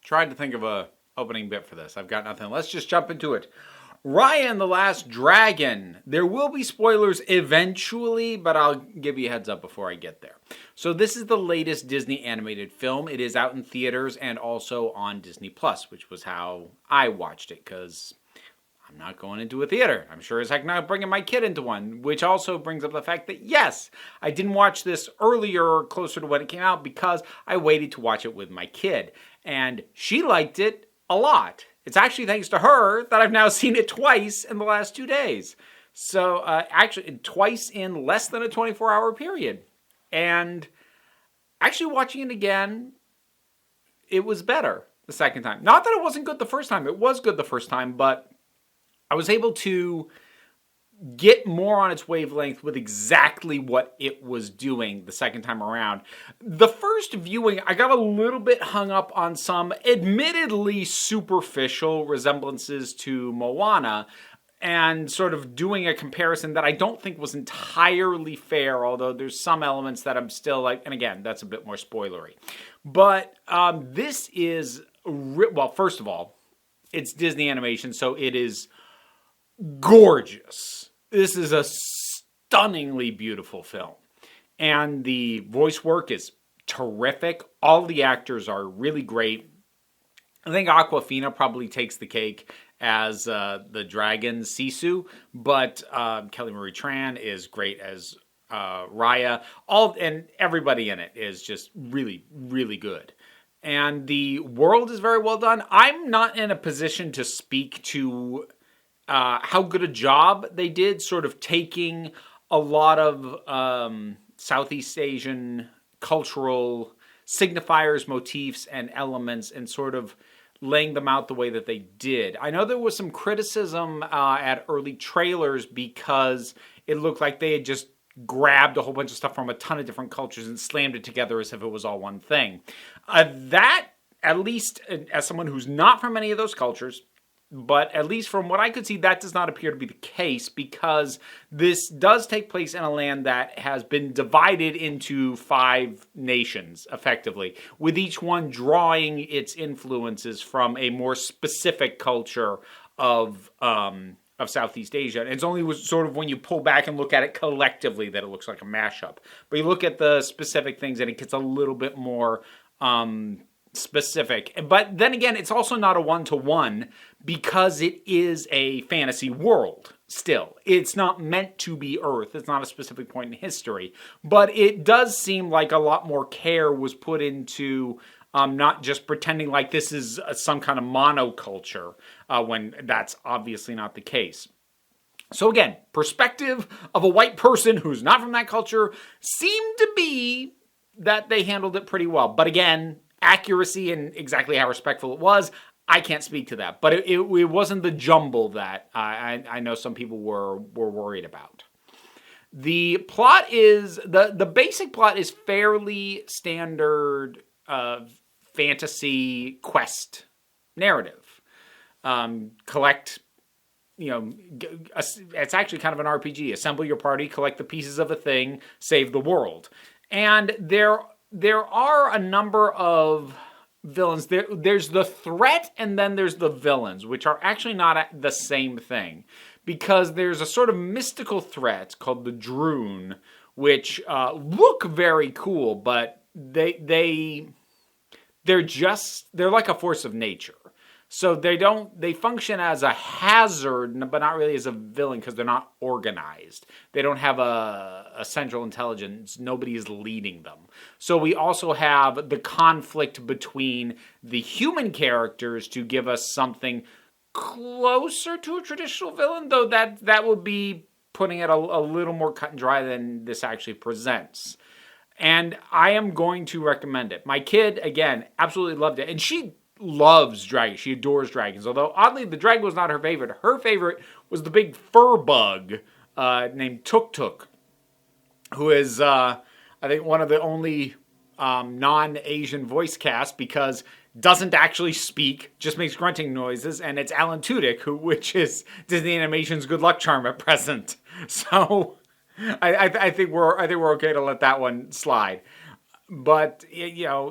Tried to think of a opening bit for this. I've got nothing. Let's just jump into it. Raya and the Last Dragon. There will be spoilers eventually, but I'll give you a heads up before I get there. So this is the latest Disney animated film. It is out in theaters and also on Disney Plus, which was how I watched it, because I'm not going into a theater. I'm sure as heck not bringing my kid into one, which also brings up the fact that, yes, I didn't watch this earlier, closer to when it came out, because I waited to watch it with my kid. And she liked it a lot. It's actually thanks to her that I've now seen it twice in the last 2 days. So actually twice in less than a 24-hour period. And actually watching it again, it was better the second time. Not that it wasn't good the first time. It was good the first time, but I was able to get more on its wavelength with exactly what it was doing the second time around. The first viewing, I got a little bit hung up on some admittedly superficial resemblances to Moana, and sort of doing a comparison that I don't think was entirely fair, although there's some elements that I'm still like, and again, that's a bit more spoilery. But this is, well, first of all, it's Disney animation, so it is gorgeous. This is a stunningly beautiful film. And the voice work is terrific. All the actors are really great. I think Awkwafina probably takes the cake as the dragon Sisu, but Kelly Marie Tran is great as Raya. And everybody in it is just really, really good. And the world is very well done. I'm not in a position to speak to how good a job they did sort of taking a lot of Southeast Asian cultural signifiers, motifs, and elements and sort of laying them out the way that they did. I know there was some criticism at early trailers because it looked like they had just grabbed a whole bunch of stuff from a ton of different cultures and slammed it together as if it was all one thing. That, at least as someone who's not from any of those cultures, but at least from what I could see, that does not appear to be the case, because this does take place in a land that has been divided into 5 nations, effectively, with each one drawing its influences from a more specific culture of Southeast Asia. And it's only sort of when you pull back and look at it collectively that it looks like a mashup. But you look at the specific things and it gets a little bit more specific. But then again, it's also not a one-to-one because it is a fantasy world still. It's not meant to be Earth. It's not a specific point in history. But it does seem like a lot more care was put into not just pretending like this is some kind of monoculture when that's obviously not the case. So again, perspective of a white person who's not from that culture seemed to be that they handled it pretty well. But again, accuracy and exactly how respectful it was, I can't speak to that. But it wasn't the jumble that I know some people were worried about. The plot is, the basic plot is fairly standard fantasy quest narrative. Collect, it's actually kind of an RPG. Assemble your party, collect the pieces of a thing, save the world. And there are a number of villains. There's the threat and then there's the villains, which are actually not the same thing. Because there's a sort of mystical threat called the Droon, which look very cool, but they're like a force of nature. So they function as a hazard, but not really as a villain because they're not organized. They don't have a central intelligence. Nobody is leading them. So we also have the conflict between the human characters to give us something closer to a traditional villain, though that would be putting it a little more cut and dry than this actually presents. And I am going to recommend it. My kid, again, absolutely loved it. And she loves dragons. She adores dragons. Although, oddly, the dragon was not her favorite. Her favorite was the big fur bug named Tuk Tuk, who is, I think, one of the only non-Asian voice casts because doesn't actually speak, just makes grunting noises, and it's Alan Tudyk, which is Disney Animation's good luck charm at present. So I think we're okay to let that one slide. but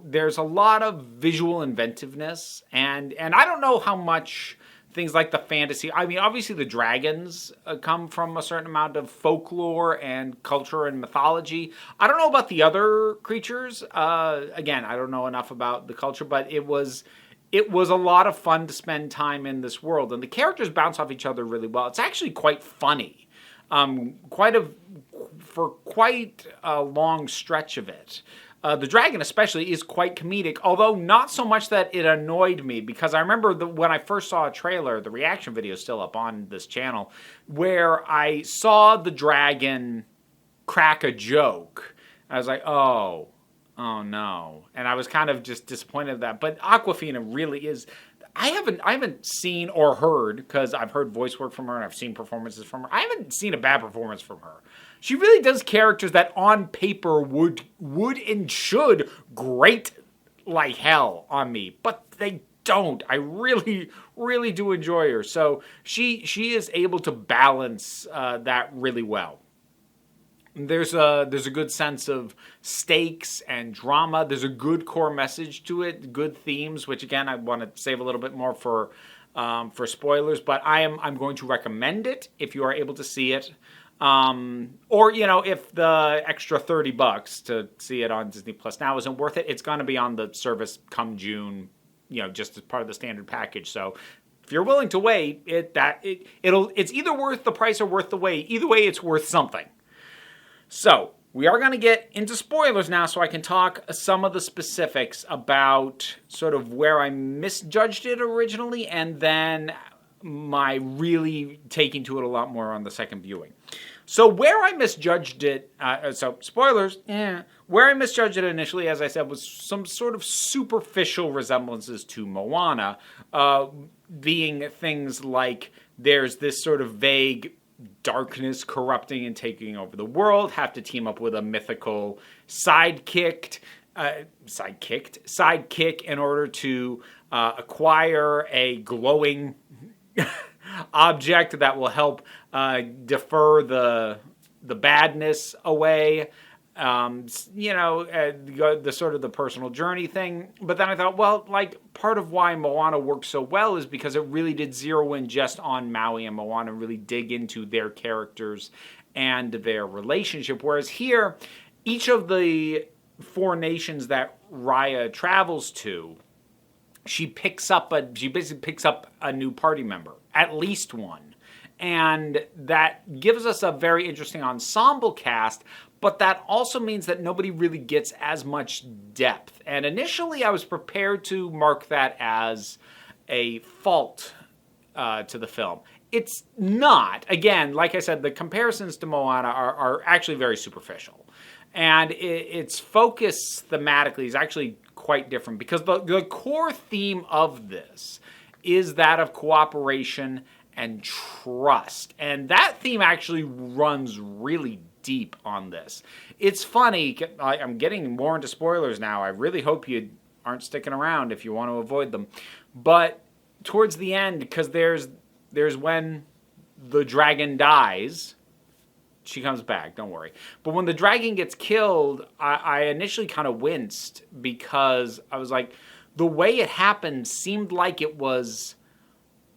there's a lot of visual inventiveness, and I don't know how much things like the fantasy. I mean, obviously the dragons come from a certain amount of folklore and culture and mythology. I don't know about the other creatures. Again, I don't know enough about the culture, but it was a lot of fun to spend time in this world, and the characters bounce off each other really well. It's actually quite funny, for quite a long stretch of it. The dragon especially is quite comedic, although not so much that it annoyed me, because I remember when I first saw a trailer, the reaction video is still up on this channel, where I saw the dragon crack a joke. I was like, oh no. And I was kind of just disappointed at that. But Awkwafina really is... I haven't seen or heard, because I've heard voice work from her and I've seen performances from her. I haven't seen a bad performance from her. She really does characters that on paper would and should grate like hell on me, but they don't. I really, really do enjoy her. So she is able to balance that really well. There's a good sense of stakes and drama. There's a good core message to it, good themes, which again I want to save a little bit more for spoilers. But I'm going to recommend it if you are able to see it, or if the extra $30 to see it on Disney Plus now isn't worth it, it's going to be on the service come June, just as part of the standard package. So if you're willing to wait, it's either worth the price or worth the wait. Either way, it's worth something. So, we are going to get into spoilers now so I can talk some of the specifics about sort of where I misjudged it originally and then my really taking to it a lot more on the second viewing. So, where I misjudged it, spoilers, where I misjudged it initially, as I said, was some sort of superficial resemblances to Moana, being things like there's this sort of vague darkness corrupting and taking over the world, have to team up with a mythical sidekick in order to acquire a glowing object that will help defer the badness away. The sort of the personal journey thing. But then I thought, well, part of why Moana worked so well is because it really did zero in just on Maui and Moana, really dig into their characters and their relationship. Whereas here, each of the 4 nations that Raya travels to, she basically picks up a new party member, at least one. And that gives us a very interesting ensemble cast, but that also means that nobody really gets as much depth. And initially I was prepared to mark that as a fault to the film. It's not. Again, like I said, the comparisons to Moana are actually very superficial. And its focus thematically is actually quite different, because the core theme of this is that of cooperation and trust. And that theme actually runs really deep on this. It's funny, I'm getting more into spoilers now. I really hope you aren't sticking around if you want to avoid them. But towards the end, because there's when the dragon dies, she comes back, don't worry. But when the dragon gets killed, I initially kind of winced, because I was like, the way it happened seemed like it was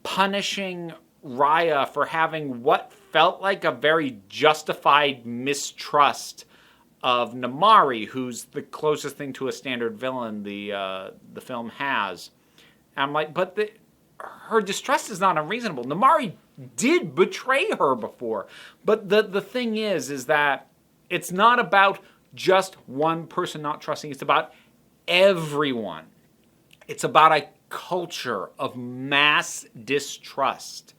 punishing Raya for having what felt like a very justified mistrust of Namaari, who's the closest thing to a standard villain the film has. And I'm like, but her distrust is not unreasonable. Namaari did betray her before. But the thing is that it's not about just one person not trusting. It's about everyone. It's about a culture of mass distrust.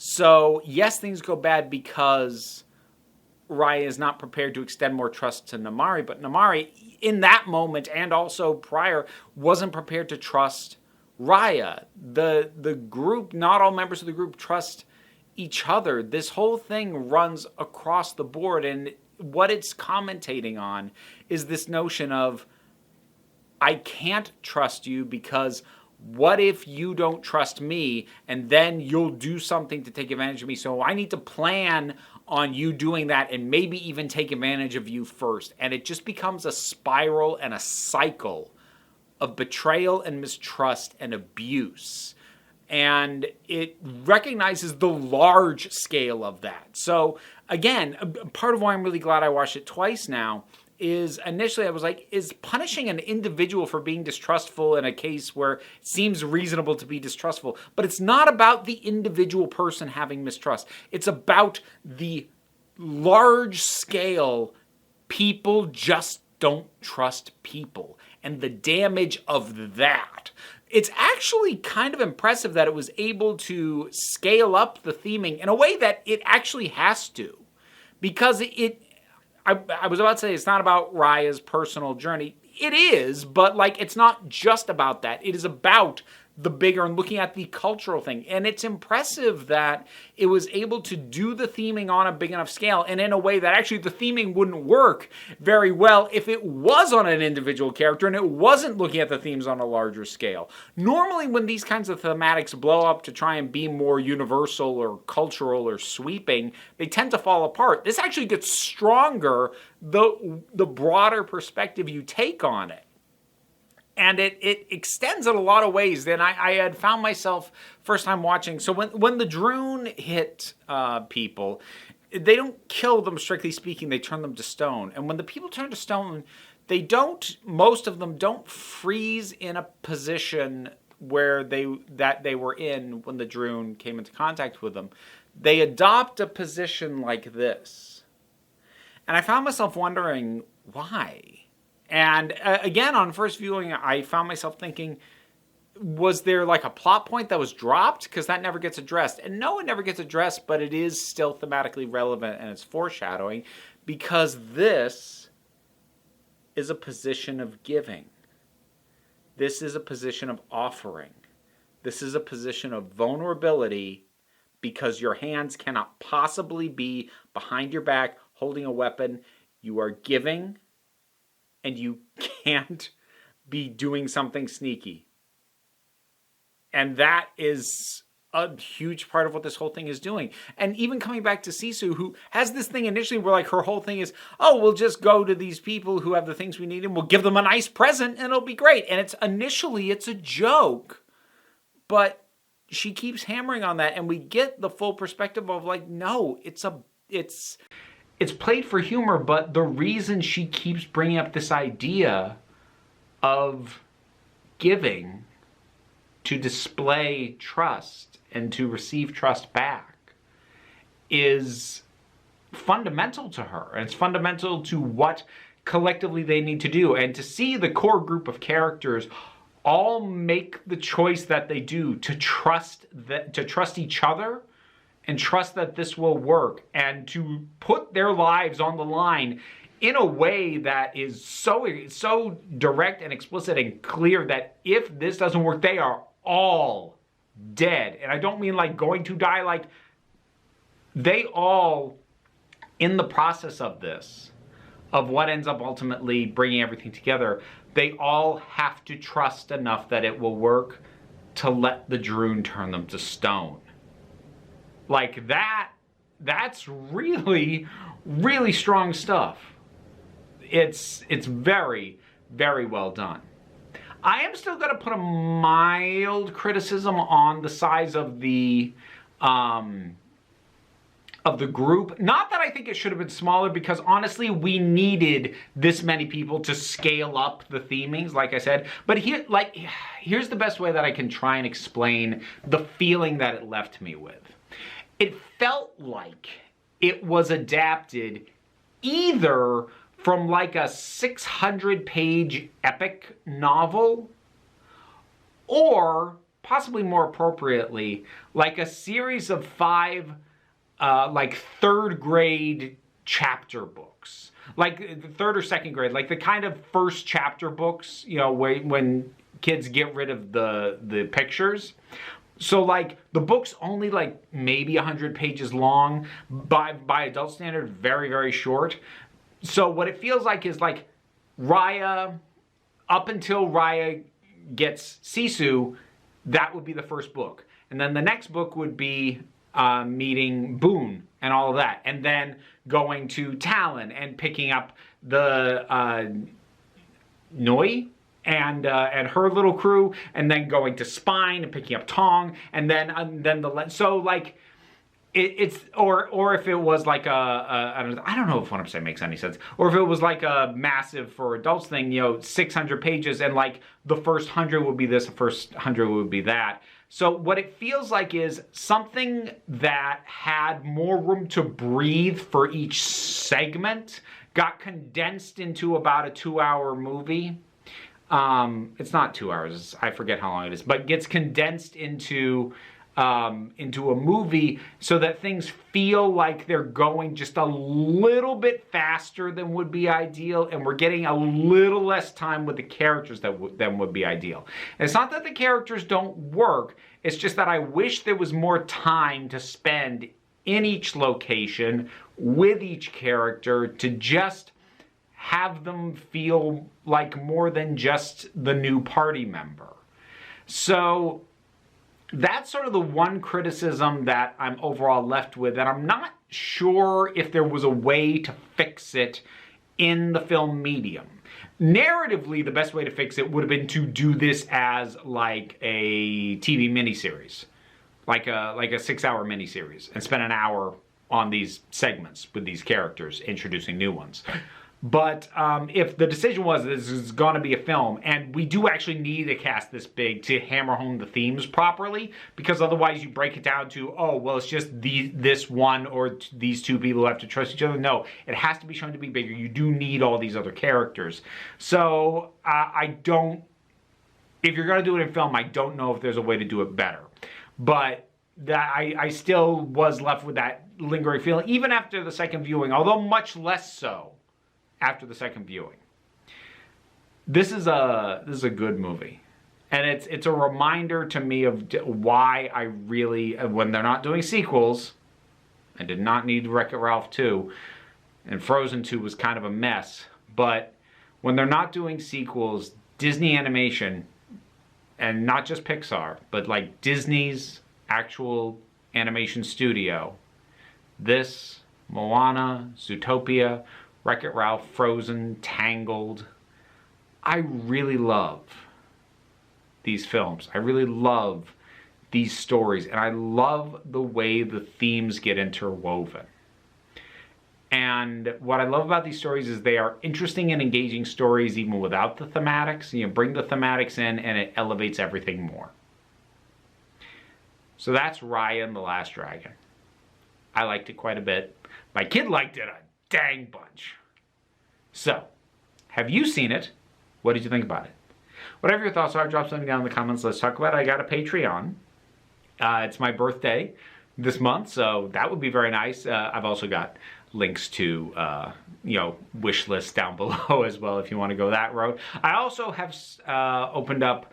So, yes, things go bad because Raya is not prepared to extend more trust to Namaari, but Namaari, in that moment and also prior, wasn't prepared to trust Raya. The group, not all members of the group trust each other. This whole thing runs across the board, and what it's commentating on is this notion of, I can't trust you because what if you don't trust me and then you'll do something to take advantage of me? So I need to plan on you doing that and maybe even take advantage of you first. And it just becomes a spiral and a cycle of betrayal and mistrust and abuse. And it recognizes the large scale of that. So again, part of why I'm really glad I watched it twice now is initially I was like, is punishing an individual for being distrustful in a case where it seems reasonable to be distrustful? But it's not about the individual person having mistrust. It's about the large scale people just don't trust people and the damage of that. It's actually kind of impressive that it was able to scale up the theming in a way that it actually has to. Because I was about to say it's not about Raya's personal journey. It is, but like it's not just about that. It is about the bigger and looking at the cultural thing. And it's impressive that it was able to do the theming on a big enough scale and in a way that actually the theming wouldn't work very well if it was on an individual character and it wasn't looking at the themes on a larger scale. Normally when these kinds of thematics blow up to try and be more universal or cultural or sweeping, they tend to fall apart. This actually gets stronger the broader perspective you take on it. And it extends in a lot of ways. Then I had found myself first time watching. So when the Droon hit people, they don't kill them, strictly speaking. They turn them to stone. And when the people turn to stone, most of them don't freeze in a position where they were in when the Droon came into contact with them. They adopt a position like this. And I found myself wondering why. And again, on first viewing, I found myself thinking, was there like a plot point that was dropped? Because that never gets addressed. And no, it never gets addressed, but it is still thematically relevant and it's foreshadowing because this is a position of giving. This is a position of offering. This is a position of vulnerability because your hands cannot possibly be behind your back holding a weapon. You are giving. And you can't be doing something sneaky. And that is a huge part of what this whole thing is doing. And even coming back to Sisu, who has this thing initially where like her whole thing is, oh, we'll just go to these people who have the things we need and we'll give them a nice present and it'll be great. And it's a joke. But she keeps hammering on that and we get the full perspective of like, no, it's played for humor, but the reason she keeps bringing up this idea of giving to display trust and to receive trust back is fundamental to her. And it's fundamental to what collectively they need to do. And to see the core group of characters all make the choice that they do to trust each other and trust that this will work and to put their lives on the line in a way that is so direct and explicit and clear that if this doesn't work, they are all dead. And I don't mean like going to die, like they all, in the process of this, of what ends up ultimately bringing everything together, they all have to trust enough that it will work to let the Droon turn them to stone. Like that's really, really strong stuff. It's very, very well done. I am still going to put a mild criticism on the size of the group. Not that I think it should have been smaller, because honestly, we needed this many people to scale up the themings, like I said. But here's the best way that I can try and explain the feeling that it left me with. It felt like it was adapted either from like a 600-page epic novel or, possibly more appropriately, like a series of 5 like third grade chapter books. Like third or second grade, like the kind of first chapter books, you know, when kids get rid of the pictures. So like the book's only like maybe 100 pages long, by adult standard, very, very short. So what it feels like is like Raya, up until Raya gets Sisu, that would be the first book. And then the next book would be meeting Boone and all of that, and then going to Talon and picking up the Noi and her little crew, and then going to Spine and picking up Tong, and then so like it's or if it was like I don't know if what I'm saying makes any sense, or if it was like a massive for adults thing, 600 pages, and like the first 100 would be this, the first 100 would be that. So what it feels like is something that had more room to breathe for each segment got condensed into about a 2-hour movie. It's not 2 hours, I forget how long it is, but gets condensed into a movie so that things feel like they're going just a little bit faster than would be ideal, and we're getting a little less time with the characters than would be ideal. And it's not that the characters don't work, it's just that I wish there was more time to spend in each location with each character to just have them feel like more than just the new party member. So that's sort of the one criticism that I'm overall left with, and I'm not sure if there was a way to fix it in the film medium. Narratively, the best way to fix it would have been to do this as like a TV miniseries, like a 6-hour miniseries, and spend an hour on these segments with these characters, introducing new ones. But if the decision was this is going to be a film, and we do actually need a cast this big to hammer home the themes properly, because otherwise you break it down to, oh, well, it's just this one or these two people who have to trust each other. No, it has to be shown to be bigger. You do need all these other characters. So if you're going to do it in film, I don't know if there's a way to do it better. But I still was left with that lingering feeling, even after the second viewing, although much less so after the second viewing. This is a good movie, and it's a reminder to me of why I really, when they're not doing sequels, I did not need Wreck-It Ralph 2, and Frozen 2 was kind of a mess, but when they're not doing sequels, Disney Animation, and not just Pixar, but like Disney's actual animation studio, this, Moana, Zootopia, Wreck-It Ralph, Frozen, Tangled. I really love these films. I really love these stories, and I love the way the themes get interwoven. And what I love about these stories is they are interesting and engaging stories even without the thematics. You bring the thematics in and it elevates everything more. So that's Raya and the Last Dragon. I liked it quite a bit. My kid liked it a dang bunch. So, have you seen it? What did you think about it? Whatever your thoughts are, drop something down in the comments. Let's talk about it. I got a Patreon. It's my birthday this month, so that would be very nice. I've also got links to wish lists down below as well if you want to go that road. I also have opened up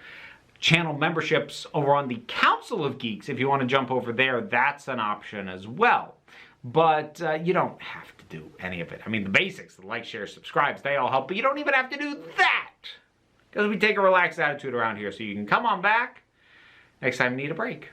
channel memberships over on the Council of Geeks. If you want to jump over there, that's an option as well. But you don't have to do any of it. I mean, the basics, the like, share, subscribes, they all help, but you don't even have to do that, because we take a relaxed attitude around here, so you can come on back next time you need a break.